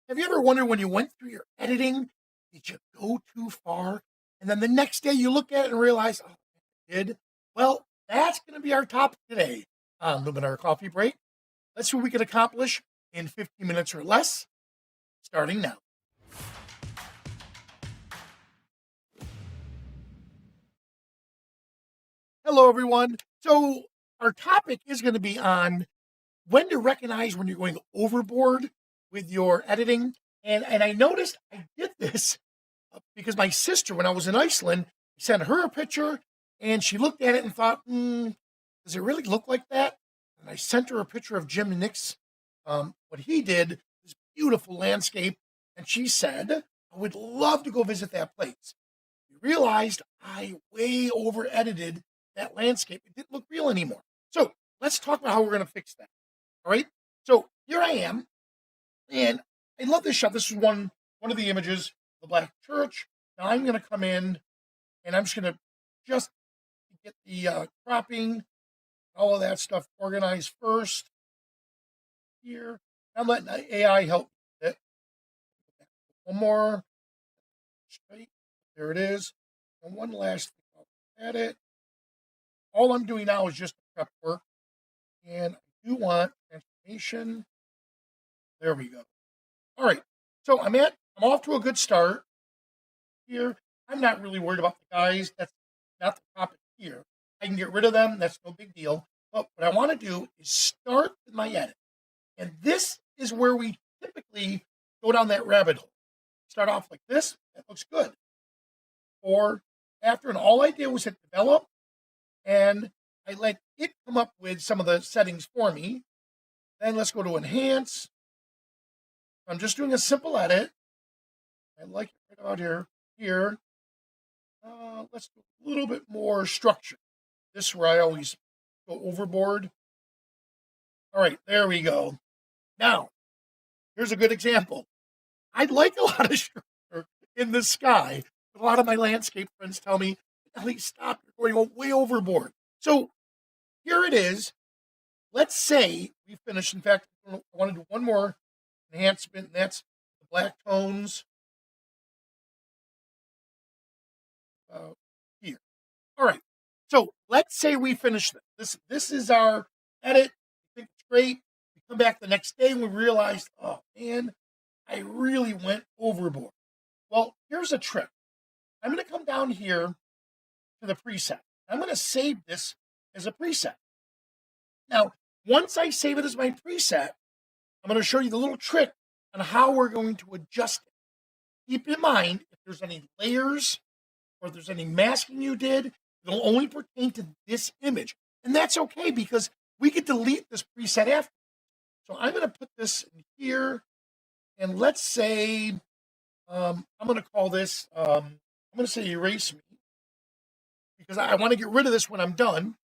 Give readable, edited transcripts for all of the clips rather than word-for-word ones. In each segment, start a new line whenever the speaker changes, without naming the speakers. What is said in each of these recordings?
Have you ever wondered when you went through your editing, did you go too far? And then the next day you look at it and realize, oh, I did. Well, that's going to be our topic today on Luminar Coffee Break. Let's see what we can accomplish in 15 minutes or less, starting now. Hello, everyone. So, our topic is going to be on when to recognize when you're going overboard with your editing. And I noticed I did this because my sister, when I was in Iceland, I sent her a picture and she looked at it and thought, does it really look like that? And I sent her a picture of Jim Nix, what he did, this beautiful landscape. And she said, I would love to go visit that place. We realized I way over edited that landscape. It didn't look real anymore. So let's talk about how we're going to fix that. All right. So here I am. And I love this shot. This is one of the images of the Black Church. Now I'm going to come in and I'm just going to get the cropping, all of that stuff organized first here. I'm letting the AI help it. One more. Straight. There it is. And one last thing. I'll add it. All I'm doing now is just prep work. And I do want transformation. There we go. All right. So I'm off to a good start here. I'm not really worried about the guys. That's not the topic here. I can get rid of them. That's no big deal. But what I want to do is start with my edit. And this is where we typically go down that rabbit hole. Start off like this. That looks good. Or after, and all I did was hit develop. And I let it come up with some of the settings for me. Then let's go to enhance. I'm just doing a simple edit. I like it right about here. Let's do a little bit more structure. This is where I always go overboard. All right, there we go. Now, here's a good example. I'd like a lot of structure in the sky, but a lot of my landscape friends tell me, Ellie, stop, you're going way overboard. So here it is. Let's say we finish. In fact, I want to do one more enhancement, and that's the black tones here. All right. So let's say we finish this. This is our edit. I think it's great. We come back the next day and we realize, oh man, I really went overboard. Well, here's a trick. I'm going to come down here to the preset. I'm going to save this as a preset. Now, once I save it as my preset, I'm going to show you the little trick on how we're going to adjust it. Keep in mind, if there's any layers or if there's any masking you did, it'll only pertain to this image. And that's okay because we could delete this preset after. So I'm going to put this in here. And let's say, I'm going to call this, I'm going to say erase me. Because I want to get rid of this when I'm done.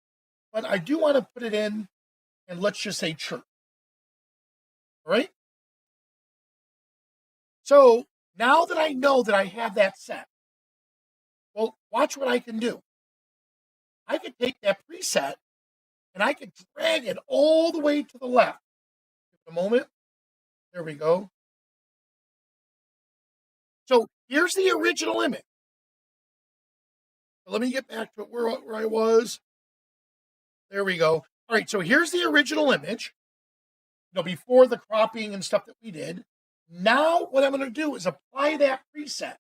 But I do want to put it in, and let's just say church. All right? So now that I know that I have that set, well, watch what I can do. I could take that preset and I could drag it all the way to the left. Just a moment. There we go. So here's the original image. So let me get back to where I was. There we go. All right, so here's the original image. Before the cropping and stuff that we did. Now what I'm going to do is apply that preset.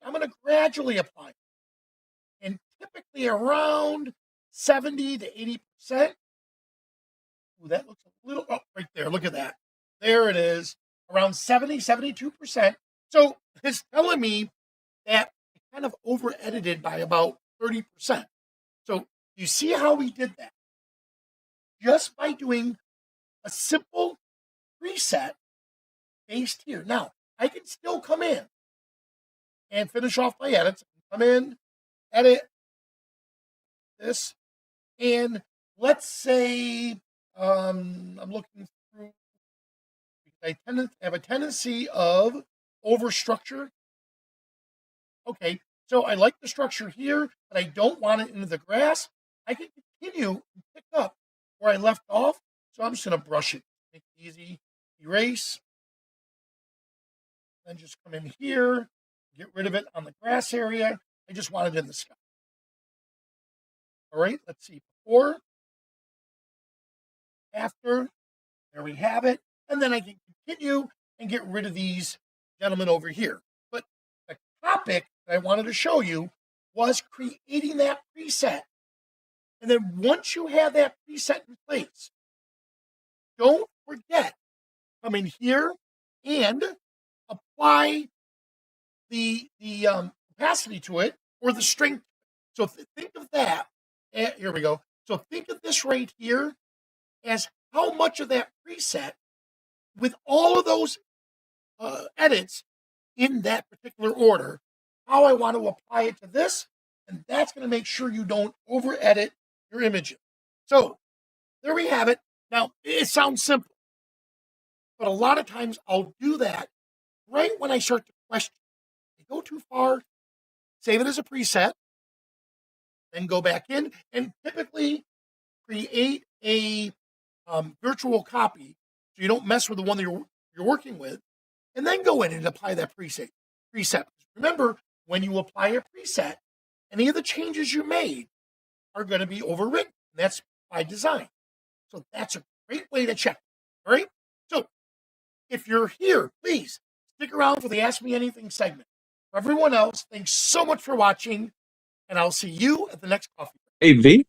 I'm going to gradually apply it. And typically around 70 to 80%. Ooh, that looks a little, right there, look at that. There it is, around 70, 72%. So it's telling me that I kind of over-edited by about 30%. So you see how we did that? Just by doing a simple preset based here. Now, I can still come in and finish off my edits. Come in, edit this, and let's say I'm looking through. I have a tendency of over structure. Okay, so I like the structure here, but I don't want it into the grass. I can continue and pick up where I left off. So I'm just going to brush it. Make it easy. Erase. Then just come in here, get rid of it on the grass area. I just want it in the sky. All right, let's see. Before, after, there we have it. And then I can continue and get rid of these gentlemen over here. But the topic that I wanted to show you was creating that preset. And then once you have that preset in place, don't forget, come in here and apply the opacity to it or the strength. So think of that. Here we go. So think of this right here as how much of that preset with all of those edits in that particular order, how I want to apply it to this, and that's going to make sure you don't over edit your images. So there we have it. Now, it sounds simple, but a lot of times I'll do that right when I start to question. I go too far, save it as a preset, then go back in and typically create a virtual copy so you don't mess with the one that you're working with, and then go in and apply that preset. Remember, when you apply a preset, any of the changes you made are going to be overwritten. That's by design. So that's a great way to check. All right. So if you're here, please stick around for the Ask Me Anything segment. For everyone else, thanks so much for watching, and I'll see you at the next coffee break.
Hey, V.